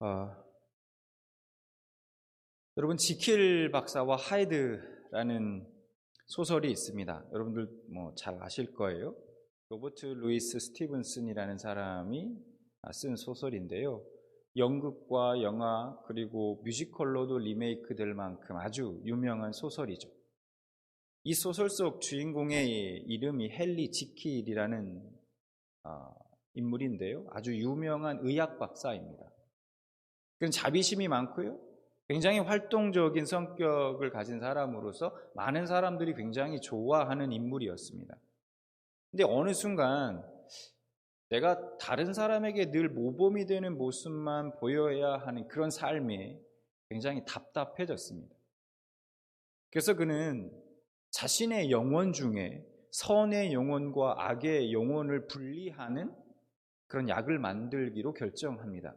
아, 여러분, 지킬 박사와 하이드라는 소설이 있습니다. 여러분들 잘 아실 거예요. 로버트 루이스 스티븐슨이라는 사람이 쓴 소설인데요. 연극과 영화 그리고 뮤지컬로도 리메이크 될 만큼 아주 유명한 소설이죠. 이 소설 속 주인공의 이름이 헨리 지킬이라는 인물인데요. 아주 유명한 의학 박사입니다. 그는 자비심이 많고요. 굉장히 활동적인 성격을 가진 사람으로서 많은 사람들이 굉장히 좋아하는 인물이었습니다. 근데 어느 순간 내가 다른 사람에게 늘 모범이 되는 모습만 보여야 하는 그런 삶이 굉장히 답답해졌습니다. 그래서 그는 자신의 영혼 중에 선의 영혼과 악의 영혼을 분리하는 그런 약을 만들기로 결정합니다.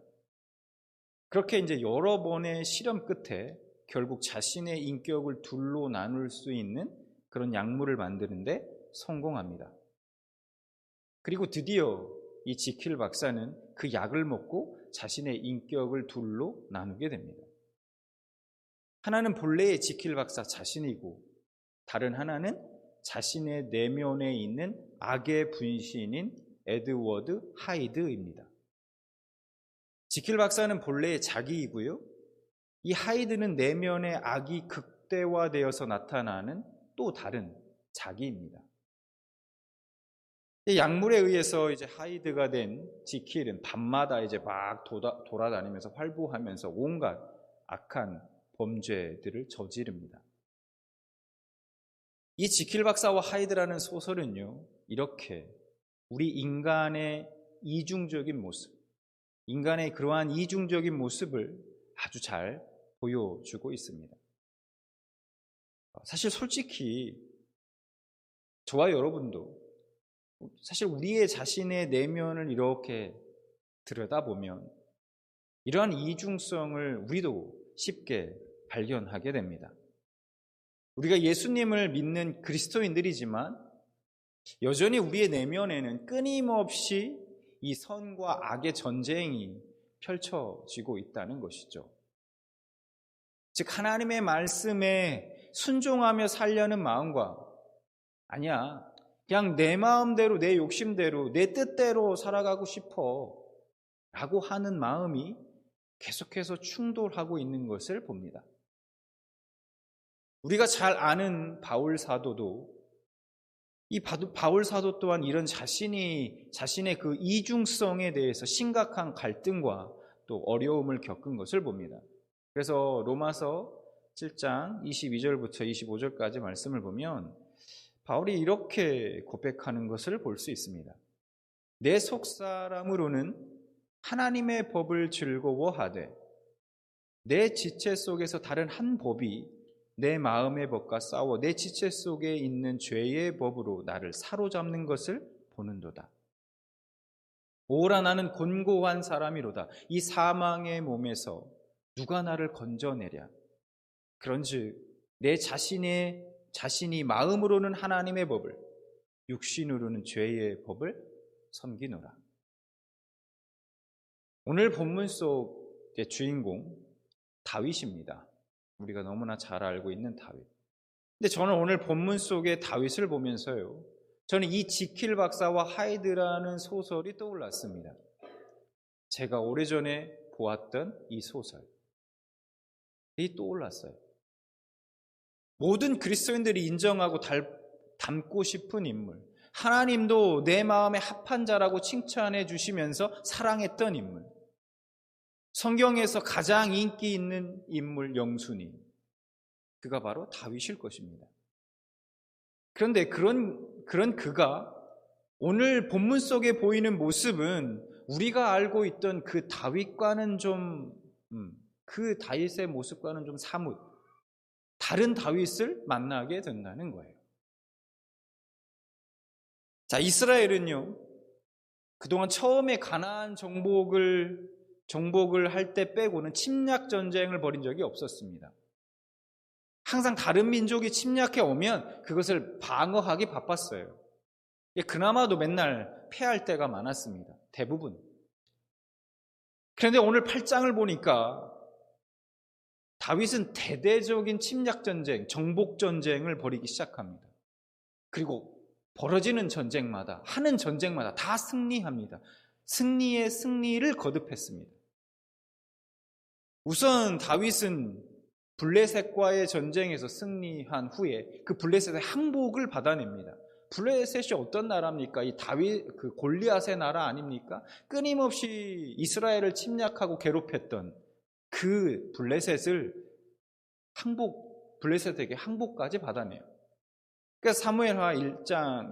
그렇게 이제 여러 번의 실험 끝에 결국 자신의 인격을 둘로 나눌 수 있는 그런 약물을 만드는데 성공합니다. 그리고 드디어 이 지킬 박사는 그 약을 먹고 자신의 인격을 둘로 나누게 됩니다. 하나는 본래의 지킬 박사 자신이고 다른 하나는 자신의 내면에 있는 악의 분신인 에드워드 하이드입니다. 지킬 박사는 본래 자기이고요. 이 하이드는 내면의 악이 극대화되어서 나타나는 또 다른 자기입니다. 이 약물에 의해서 이제 하이드가 된 지킬은 밤마다 이제 막 돌아다니면서 활보하면서 온갖 악한 범죄들을 저지릅니다. 이 지킬 박사와 하이드라는 소설은요, 이렇게 우리 인간의 이중적인 모습, 인간의 그러한 이중적인 모습을 아주 잘 보여주고 있습니다. 사실 솔직히 저와 여러분도 사실 우리의 자신의 내면을 이렇게 들여다보면 이러한 이중성을 우리도 쉽게 발견하게 됩니다. 우리가 예수님을 믿는 그리스도인들이지만 여전히 우리의 내면에는 끊임없이 이 선과 악의 전쟁이 펼쳐지고 있다는 것이죠. 즉 하나님의 말씀에 순종하며 살려는 마음과 아니야, 그냥 내 마음대로 내 욕심대로 내 뜻대로 살아가고 싶어 라고 하는 마음이 계속해서 충돌하고 있는 것을 봅니다. 우리가 잘 아는 바울 사도도 이 바울 사도 또한 이런 자신의 그 이중성에 대해서 심각한 갈등과 또 어려움을 겪은 것을 봅니다. 그래서 로마서 7장 22절부터 25절까지 말씀을 보면 바울이 이렇게 고백하는 것을 볼 수 있습니다. 내 속사람으로는 하나님의 법을 즐거워하되 내 지체 속에서 다른 한 법이 내 마음의 법과 싸워 내 지체 속에 있는 죄의 법으로 나를 사로잡는 것을 보는도다. 오라 나는 곤고한 사람이로다. 이 사망의 몸에서 누가 나를 건져내랴. 그런즉 내 자신이 마음으로는 하나님의 법을 육신으로는 죄의 법을 섬기노라. 오늘 본문 속의 주인공 다윗입니다. 우리가 너무나 잘 알고 있는 다윗. 근데 저는 오늘 본문 속의 다윗을 보면서요, 저는 이 지킬 박사와 하이드라는 소설이 떠올랐습니다. 제가 오래전에 보았던 이 소설이 떠올랐어요. 모든 그리스도인들이 인정하고 닮고 싶은 인물, 하나님도 내 마음에 합한 자라고 칭찬해 주시면서 사랑했던 인물, 성경에서 가장 인기 있는 인물 영순이, 그가 바로 다윗일 것입니다. 그런데 그런 그가 오늘 본문 속에 보이는 모습은 우리가 알고 있던 그 다윗과는 그 다윗의 모습과는 좀 사뭇 다른 다윗을 만나게 된다는 거예요. 자, 이스라엘은요, 그동안 처음에 가나안 정복을 할 때 빼고는 침략 전쟁을 벌인 적이 없었습니다. 항상 다른 민족이 침략해 오면 그것을 방어하기 바빴어요. 그나마도 맨날 패할 때가 많았습니다. 대부분. 그런데 오늘 8장을 보니까 다윗은 대대적인 침략 전쟁, 정복 전쟁을 벌이기 시작합니다. 그리고 벌어지는 전쟁마다, 하는 전쟁마다 다 승리합니다. 승리의 승리를 거듭했습니다. 우선 다윗은 블레셋과의 전쟁에서 승리한 후에 그 블레셋의 항복을 받아냅니다. 블레셋이 어떤 나라입니까? 이 다윗, 그 골리앗의 나라 아닙니까? 끊임없이 이스라엘을 침략하고 괴롭혔던 그 블레셋을 블레셋에게 항복까지 받아내요. 그러니까 사무엘하 8장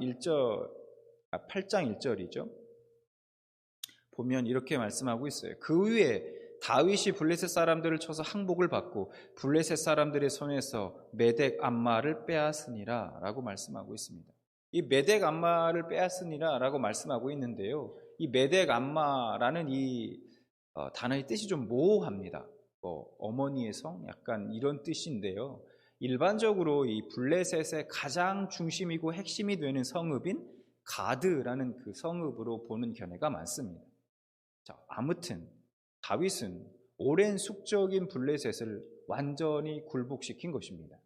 1절이죠. 보면 이렇게 말씀하고 있어요. 그 후에 다윗이 블레셋 사람들을 쳐서 항복을 받고 블레셋 사람들의 손에서 메덱 암마를 빼앗으니라 라고 말씀하고 있습니다. 이 메덱 암마를 빼앗으니라 라고 말씀하고 있는데요. 이 메덱 암마라는 이 단어의 뜻이 좀 모호합니다. 어머니의 성 약간 이런 뜻인데요. 일반적으로 이 블레셋의 가장 중심이고 핵심이 되는 성읍인 가드라는 그 성읍으로 보는 견해가 많습니다. 자, 아무튼 다윗은 오랜 숙적인 블레셋을 완전히 굴복시킨 것입니다.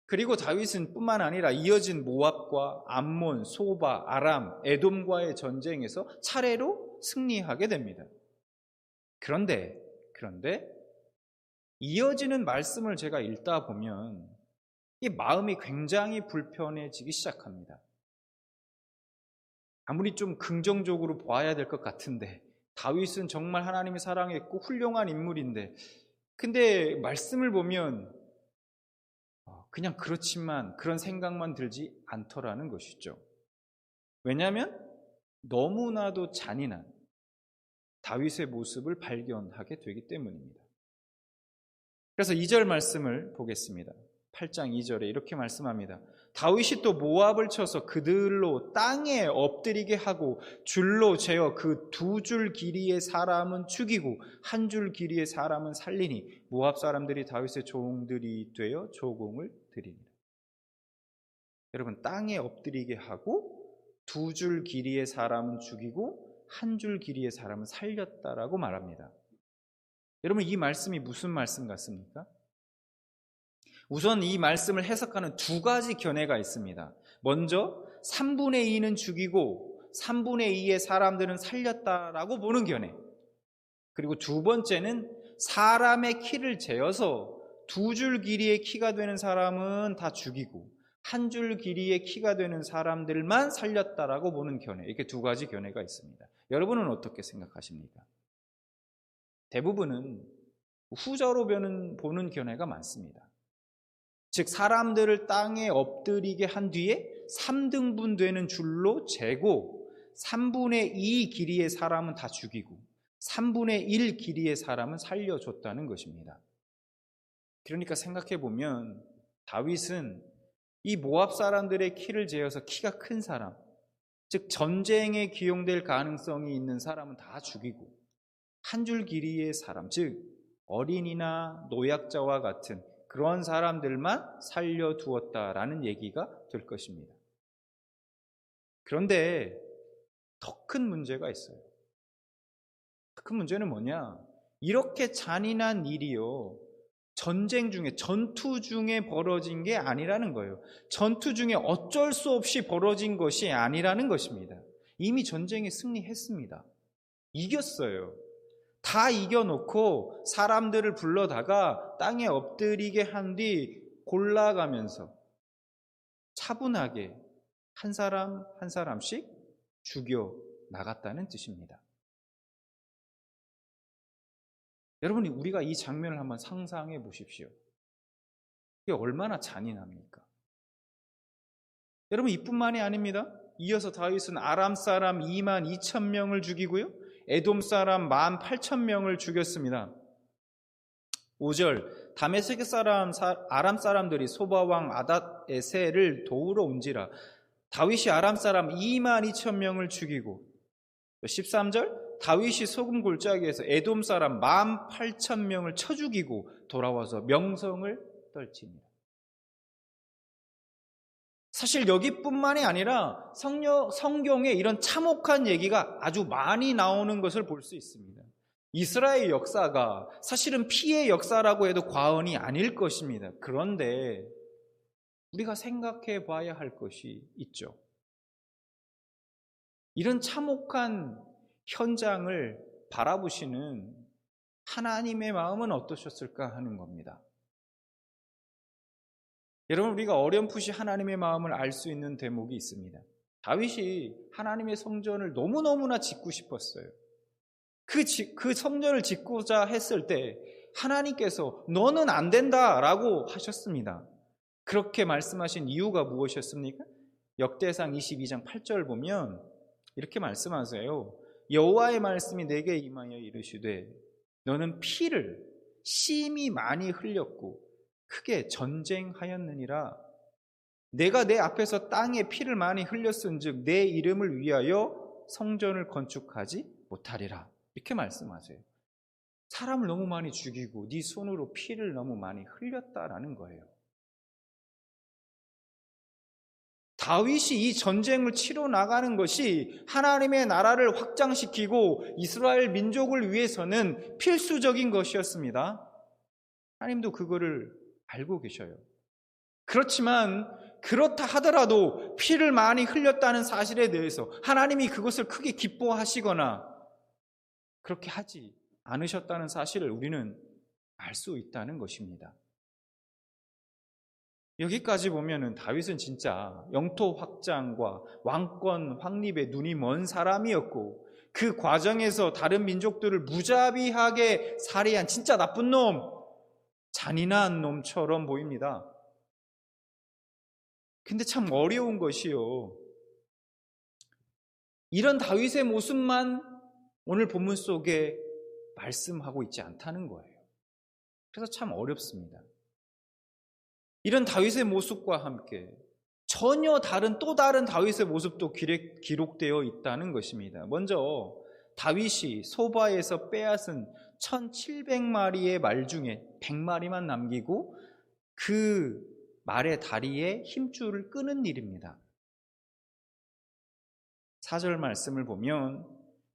그리고 다윗은 뿐만 아니라 이어진 모압과 암몬, 소바, 아람, 에돔과의 전쟁에서 차례로 승리하게 됩니다. 그런데 이어지는 말씀을 제가 읽다 보면 이 마음이 굉장히 불편해지기 시작합니다. 아무리 좀 긍정적으로 봐야 될 것 같은데 다윗은 정말 하나님이 사랑했고 훌륭한 인물인데 근데 말씀을 보면 그냥 그렇지만 그런 생각만 들지 않더라는 것이죠. 왜냐하면 너무나도 잔인한 다윗의 모습을 발견하게 되기 때문입니다. 그래서 2절 말씀을 보겠습니다. 8장 2절에 이렇게 말씀합니다. 다윗이 또 모압을 쳐서 그들로 땅에 엎드리게 하고 줄로 재어 그 2줄 길이의 사람은 죽이고 1줄 길이의 사람은 살리니 모압 사람들이 다윗의 종들이 되어 조공을 드리니라. 여러분, 땅에 엎드리게 하고 2줄 길이의 사람은 죽이고 1줄 길이의 사람은 살렸다라고 말합니다. 여러분, 이 말씀이 무슨 말씀 같습니까? 우선 이 말씀을 해석하는 두 가지 견해가 있습니다. 먼저 3분의 2는 죽이고 3분의 2의 사람들은 살렸다라고 보는 견해. 그리고 두 번째는 사람의 키를 재어서 2줄 길이의 키가 되는 사람은 다 죽이고 1줄 길이의 키가 되는 사람들만 살렸다라고 보는 견해. 이렇게 두 가지 견해가 있습니다. 여러분은 어떻게 생각하십니까? 대부분은 후자로 보는 견해가 많습니다. 즉 사람들을 땅에 엎드리게 한 뒤에 3등분 되는 줄로 재고 3분의 2 길이의 사람은 다 죽이고 3분의 1 길이의 사람은 살려줬다는 것입니다. 그러니까 생각해보면 다윗은 이 모압 사람들의 키를 재어서 키가 큰 사람, 즉 전쟁에 기용될 가능성이 있는 사람은 다 죽이고 1줄 길이의 사람, 즉 어린이나 노약자와 같은 그런 사람들만 살려두었다라는 얘기가 될 것입니다. 그런데 더 큰 문제가 있어요. 큰 문제는 뭐냐? 이렇게 잔인한 일이요, 전투 중에 벌어진 게 아니라는 거예요. 전투 중에 어쩔 수 없이 벌어진 것이 아니라는 것입니다. 이미 전쟁에 승리했습니다. 이겼어요. 다 이겨놓고 사람들을 불러다가 땅에 엎드리게 한 뒤 골라가면서 차분하게 한 사람 한 사람씩 죽여 나갔다는 뜻입니다. 여러분이 우리가 이 장면을 한번 상상해 보십시오. 이게 얼마나 잔인합니까? 여러분, 이뿐만이 아닙니다. 이어서 다윗은 아람 사람 22,000명을 죽이고요, 에돔 사람 18,000명을 죽였습니다. 5절, 다메섹 사람 아람 사람들이 소바 왕 아닷에셀을 도우러 온지라 다윗이 아람 사람 22,000명을 죽이고, 13절, 다윗이 소금 골짜기에서 에돔 사람 18,000명을 쳐 죽이고 돌아와서 명성을 떨칩니다. 사실 여기뿐만이 아니라 성경에 이런 참혹한 얘기가 아주 많이 나오는 것을 볼 수 있습니다. 이스라엘 역사가 사실은 피의 역사라고 해도 과언이 아닐 것입니다. 그런데 우리가 생각해 봐야 할 것이 있죠. 이런 참혹한 현장을 바라보시는 하나님의 마음은 어떠셨을까 하는 겁니다. 여러분, 우리가 어렴풋이 하나님의 마음을 알 수 있는 대목이 있습니다. 다윗이 하나님의 성전을 너무너무나 짓고 싶었어요. 그 성전을 짓고자 했을 때 하나님께서 너는 안 된다라고 하셨습니다. 그렇게 말씀하신 이유가 무엇이었습니까? 역대상 22장 8절 보면 이렇게 말씀하세요. 여호와의 말씀이 내게 임하여 이르시되 너는 피를 심히 많이 흘렸고 크게 전쟁하였느니라. 내가 내 앞에서 땅에 피를 많이 흘렸은즉 내 이름을 위하여 성전을 건축하지 못하리라. 이렇게 말씀하세요. 사람을 너무 많이 죽이고 네 손으로 피를 너무 많이 흘렸다라는 거예요. 다윗이 이 전쟁을 치러 나가는 것이 하나님의 나라를 확장시키고 이스라엘 민족을 위해서는 필수적인 것이었습니다. 하나님도 그거를 알고 계셔요. 그렇지만 그렇다 하더라도 피를 많이 흘렸다는 사실에 대해서 하나님이 그것을 크게 기뻐하시거나 그렇게 하지 않으셨다는 사실을 우리는 알 수 있다는 것입니다. 여기까지 보면은 다윗은 진짜 영토 확장과 왕권 확립에 눈이 먼 사람이었고 그 과정에서 다른 민족들을 무자비하게 살해한 진짜 나쁜 놈, 잔인한 놈처럼 보입니다. 근데 참 어려운 것이요. 이런 다윗의 모습만 오늘 본문 속에 말씀하고 있지 않다는 거예요. 그래서 참 어렵습니다. 이런 다윗의 모습과 함께 전혀 다른 또 다른 다윗의 모습도 기록되어 있다는 것입니다. 먼저 다윗이 소바에서 빼앗은 1700마리의 말 중에 100마리만 남기고 그 말의 다리에 힘줄을 끄는 일입니다. 4절 말씀을 보면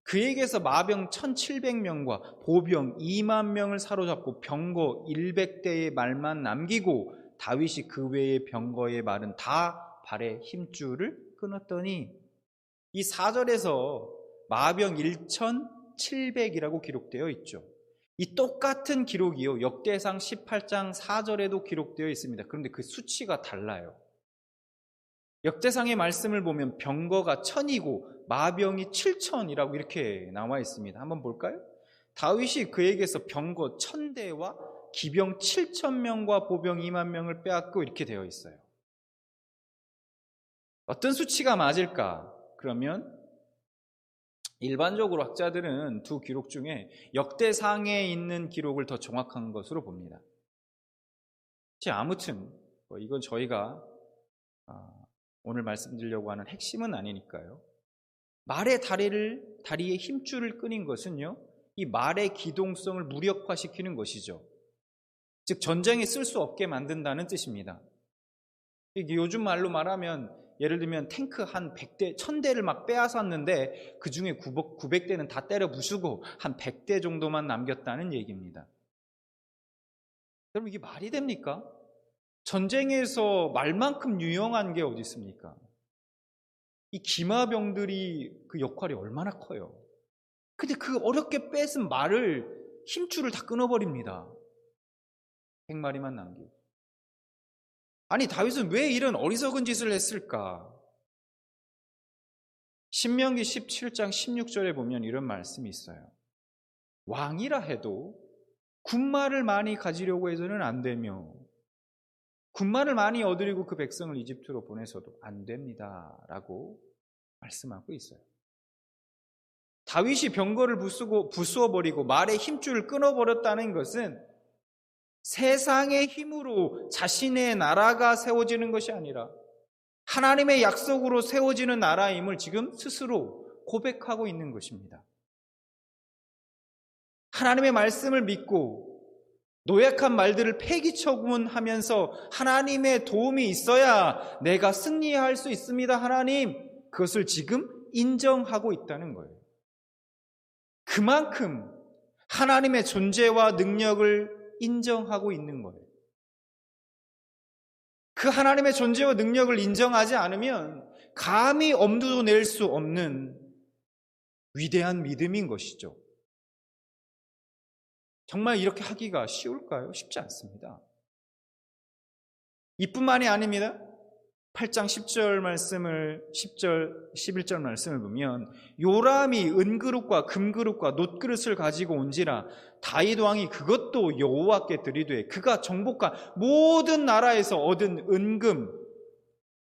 그에게서 마병 1700명과 보병 2만 명을 사로잡고 병거 100대의 말만 남기고 다윗이 그 외의 병거의 말은 다 발에 힘줄을 끊었더니 이 4절에서 마병 1700이라고 기록되어 있죠. 이 똑같은 기록이요 역대상 18장 4절에도 기록되어 있습니다. 그런데 그 수치가 달라요. 역대상의 말씀을 보면 병거가 1000이고 마병이 7000이라고 이렇게 나와 있습니다. 한번 볼까요? 다윗이 그에게서 병거 1000대와 기병 7000명과 보병 2만 명을 빼앗고 이렇게 되어 있어요. 어떤 수치가 맞을까? 그러면 일반적으로 학자들은 두 기록 중에 역대상에 있는 기록을 더 정확한 것으로 봅니다. 아무튼 이건 저희가 오늘 말씀드리려고 하는 핵심은 아니니까요. 말의 다리에 힘줄을 끄는 것은요, 이 말의 기동성을 무력화시키는 것이죠. 즉 전쟁에 쓸 수 없게 만든다는 뜻입니다. 요즘 말로 말하면 예를 들면 탱크 한 100대, 1000대를 막 빼앗았는데 그 중에 900대는 다 때려 부수고 한 100대 정도만 남겼다는 얘기입니다. 여러분 이게 말이 됩니까? 전쟁에서 말만큼 유용한 게 어디 있습니까? 이 기마병들이 그 역할이 얼마나 커요. 근데 그 어렵게 뺏은 말을 힘줄을 다 끊어버립니다. 100마리만 남기고. 아니 다윗은 왜 이런 어리석은 짓을 했을까? 신명기 17장 16절에 보면 이런 말씀이 있어요. 왕이라 해도 군말을 많이 가지려고 해서는 안 되며 군말을 많이 얻으려고 그 백성을 이집트로 보내서도 안 됩니다 라고 말씀하고 있어요. 다윗이 병거를 부수어버리고 말의 힘줄을 끊어버렸다는 것은 세상의 힘으로 자신의 나라가 세워지는 것이 아니라 하나님의 약속으로 세워지는 나라임을 지금 스스로 고백하고 있는 것입니다. 하나님의 말씀을 믿고 노약한 말들을 폐기처분하면서 하나님의 도움이 있어야 내가 승리할 수 있습니다. 하나님, 그것을 지금 인정하고 있다는 거예요. 그만큼 하나님의 존재와 능력을 인정하고 있는 거예요. 그 하나님의 존재와 능력을 인정하지 않으면 감히 엄두도 낼 수 없는 위대한 믿음인 것이죠. 정말 이렇게 하기가 쉬울까요? 쉽지 않습니다. 이뿐만이 아닙니다. 8장 10절 말씀을 10절 11절 말씀을 보면 요람이 은그릇과 금그릇과 놋그릇을 가지고 온지라 다윗 왕이 그것도 여호와께 드리되 그가 정복한 모든 나라에서 얻은 은금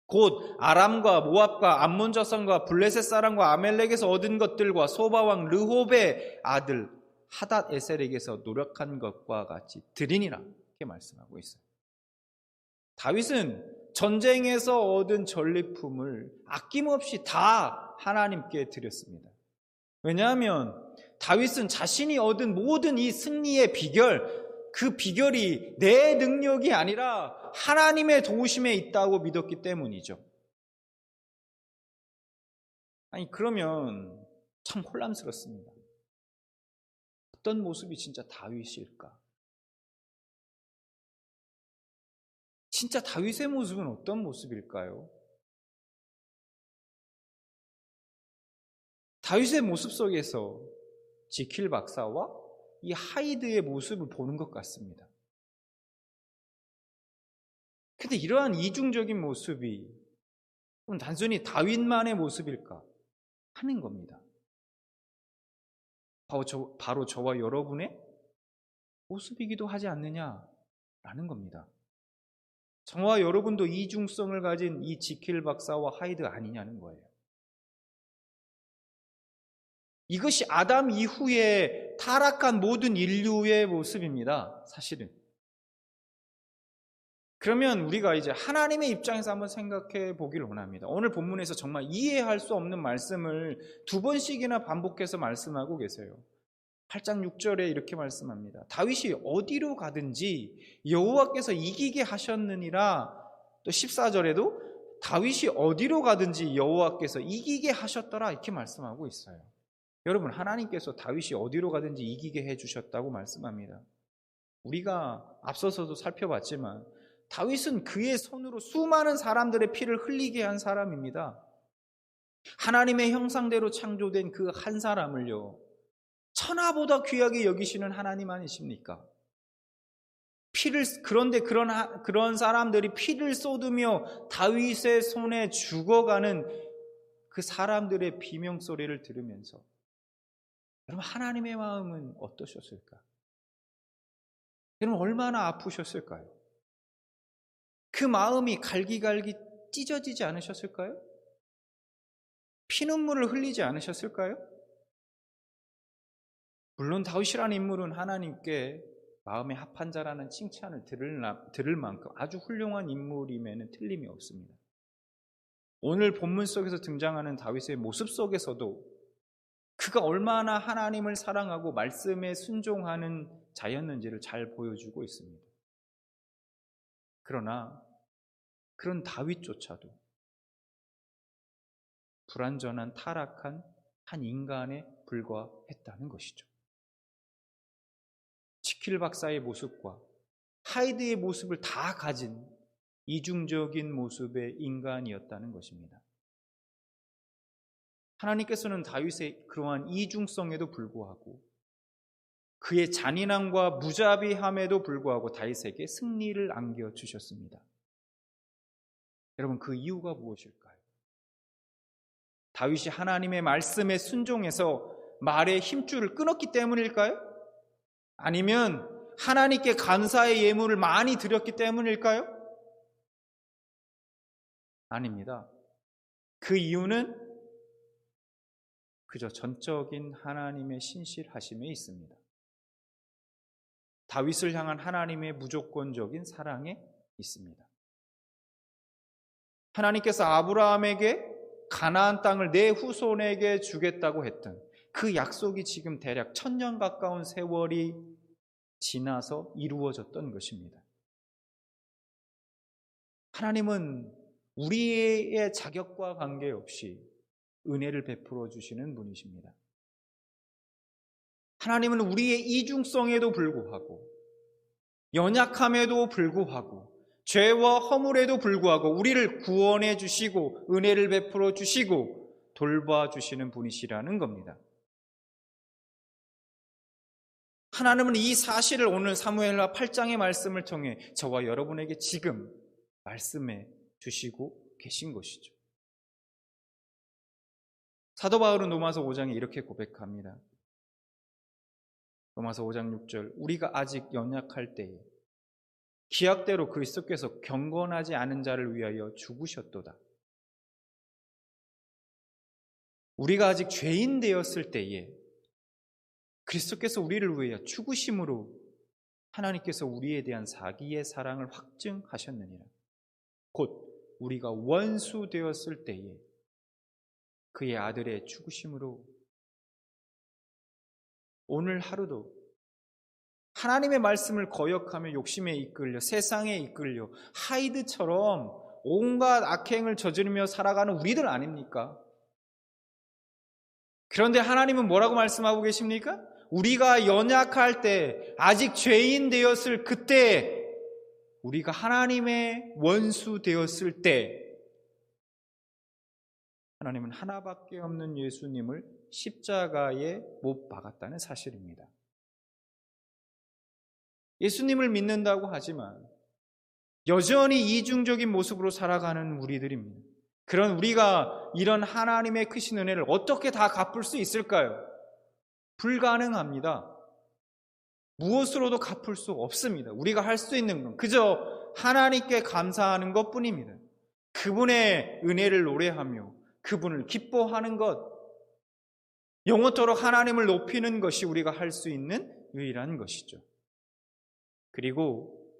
곧 아람과 모압과 암몬 자손과 블레셋 사람과 아멜렉에서 얻은 것들과 소바 왕 르홉의 아들 하닷 에셀에게서 노력한 것과 같이 드리니라 이렇게 말씀하고 있어요. 다윗은 전쟁에서 얻은 전리품을 아낌없이 다 하나님께 드렸습니다. 왜냐하면 다윗은 자신이 얻은 모든 이 승리의 비결, 그 비결이 내 능력이 아니라 하나님의 도우심에 있다고 믿었기 때문이죠. 아니 그러면 참 혼란스럽습니다. 어떤 모습이 진짜 다윗일까? 진짜 다윗의 모습은 어떤 모습일까요? 다윗의 모습 속에서 지킬 박사와 이 하이드의 모습을 보는 것 같습니다. 그런데 이러한 이중적인 모습이 단순히 다윗만의 모습일까 하는 겁니다. 바로 저와 여러분의 모습이기도 하지 않느냐라는 겁니다. 저와 여러분도 이중성을 가진 이 지킬 박사와 하이드 아니냐는 거예요. 이것이 아담 이후에 타락한 모든 인류의 모습입니다. 사실은. 그러면 우리가 이제 하나님의 입장에서 한번 생각해 보기를 원합니다. 오늘 본문에서 정말 이해할 수 없는 말씀을 2번씩이나 반복해서 말씀하고 계세요. 8장 6절에 이렇게 말씀합니다. 다윗이 어디로 가든지 여호와께서 이기게 하셨느니라. 또 14절에도 다윗이 어디로 가든지 여호와께서 이기게 하셨더라 이렇게 말씀하고 있어요. 여러분, 하나님께서 다윗이 어디로 가든지 이기게 해주셨다고 말씀합니다. 우리가 앞서서도 살펴봤지만 다윗은 그의 손으로 수많은 사람들의 피를 흘리게 한 사람입니다. 하나님의 형상대로 창조된 그 한 사람을요, 천하보다 귀하게 여기시는 하나님 아니십니까? 그런데 그런 사람들이 피를 쏟으며 다윗의 손에 죽어가는 그 사람들의 비명소리를 들으면서 여러분, 하나님의 마음은 어떠셨을까? 여러분, 얼마나 아프셨을까요? 그 마음이 갈기갈기 찢어지지 않으셨을까요? 피눈물을 흘리지 않으셨을까요? 물론 다윗이라는 인물은 하나님께 마음에 합한 자라는 칭찬을 들을 만큼 아주 훌륭한 인물임에는 틀림이 없습니다. 오늘 본문 속에서 등장하는 다윗의 모습 속에서도 그가 얼마나 하나님을 사랑하고 말씀에 순종하는 자였는지를 잘 보여주고 있습니다. 그러나 그런 다윗조차도 불완전한 타락한 한 인간에 불과했다는 것이죠. 지킬 박사의 모습과 하이드의 모습을 다 가진 이중적인 모습의 인간이었다는 것입니다. 하나님께서는 다윗의 그러한 이중성에도 불구하고 그의 잔인함과 무자비함에도 불구하고 다윗에게 승리를 안겨주셨습니다. 여러분, 그 이유가 무엇일까요? 다윗이 하나님의 말씀에 순종해서 말의 힘줄을 끊었기 때문일까요? 아니면 하나님께 감사의 예물을 많이 드렸기 때문일까요? 아닙니다. 그 이유는 그저 전적인 하나님의 신실하심에 있습니다. 다윗을 향한 하나님의 무조건적인 사랑에 있습니다. 하나님께서 아브라함에게 가나안 땅을 내 후손에게 주겠다고 했던 그 약속이 지금 대략 1000년 가까운 세월이 지나서 이루어졌던 것입니다. 하나님은 우리의 자격과 관계없이 은혜를 베풀어 주시는 분이십니다. 하나님은 우리의 이중성에도 불구하고, 연약함에도 불구하고, 죄와 허물에도 불구하고 우리를 구원해 주시고 은혜를 베풀어 주시고 돌봐주시는 분이시라는 겁니다. 하나님은 이 사실을 오늘 사무엘하 8장의 말씀을 통해 저와 여러분에게 지금 말씀해 주시고 계신 것이죠. 사도 바울은 로마서 5장에 이렇게 고백합니다. 로마서 5장 6절, 우리가 아직 연약할 때에 기약대로 그리스도께서 경건하지 않은 자를 위하여 죽으셨도다. 우리가 아직 죄인 되었을 때에 그리스도께서 우리를 위하여 죽으심으로 하나님께서 우리에 대한 자기의 사랑을 확증하셨느니라. 곧 우리가 원수 되었을 때에 그의 아들의 죽으심으로. 오늘 하루도 하나님의 말씀을 거역하며 욕심에 이끌려 세상에 이끌려 하이드처럼 온갖 악행을 저지르며 살아가는 우리들 아닙니까? 그런데 하나님은 뭐라고 말씀하고 계십니까? 우리가 연약할 때, 아직 죄인 되었을 그때, 우리가 하나님의 원수 되었을 때 하나님은 하나밖에 없는 예수님을 십자가에 못 박았다는 사실입니다. 예수님을 믿는다고 하지만 여전히 이중적인 모습으로 살아가는 우리들입니다. 그런 우리가 이런 하나님의 크신 은혜를 어떻게 다 갚을 수 있을까요? 불가능합니다. 무엇으로도 갚을 수 없습니다. 우리가 할 수 있는 건 그저 하나님께 감사하는 것뿐입니다. 그분의 은혜를 노래하며 그분을 기뻐하는 것, 영원토록 하나님을 높이는 것이 우리가 할 수 있는 유일한 것이죠. 그리고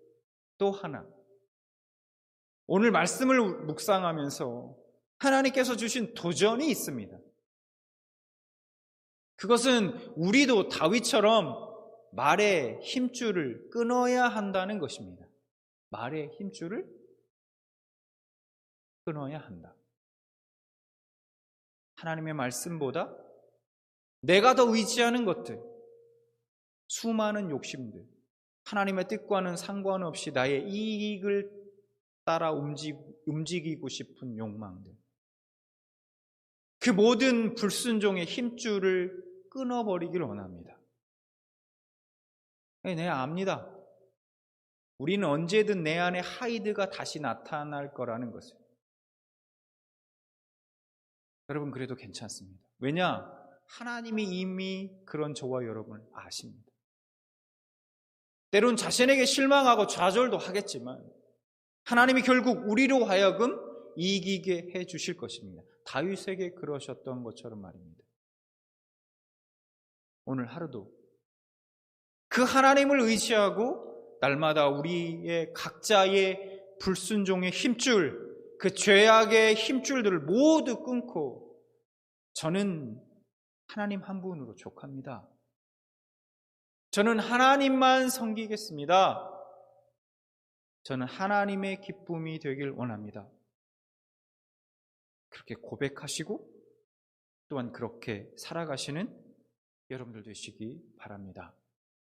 또 하나, 오늘 말씀을 묵상하면서 하나님께서 주신 도전이 있습니다. 그것은 우리도 다윗처럼 말의 힘줄을 끊어야 한다는 것입니다. 말의 힘줄을 끊어야 한다. 하나님의 말씀보다 내가 더 의지하는 것들, 수많은 욕심들, 하나님의 뜻과는 상관없이 나의 이익을 따라 움직이고 싶은 욕망들, 그 모든 불순종의 힘줄을 끊어버리기를 원합니다. 네, 압니다. 우리는 언제든 내 안에 하이드가 다시 나타날 거라는 것을. 여러분, 그래도 괜찮습니다. 왜냐? 하나님이 이미 그런 저와 여러분을 아십니다. 때론 자신에게 실망하고 좌절도 하겠지만 하나님이 결국 우리로 하여금 이기게 해 주실 것입니다. 다윗에게 그러셨던 것처럼 말입니다. 오늘 하루도 그 하나님을 의지하고 날마다 우리의 각자의 불순종의 힘줄, 그 죄악의 힘줄들을 모두 끊고 저는 하나님 한 분으로 족합니다. 저는 하나님만 섬기겠습니다. 저는 하나님의 기쁨이 되길 원합니다. 그렇게 고백하시고 또한 그렇게 살아가시는 여러분들 되시기 바랍니다.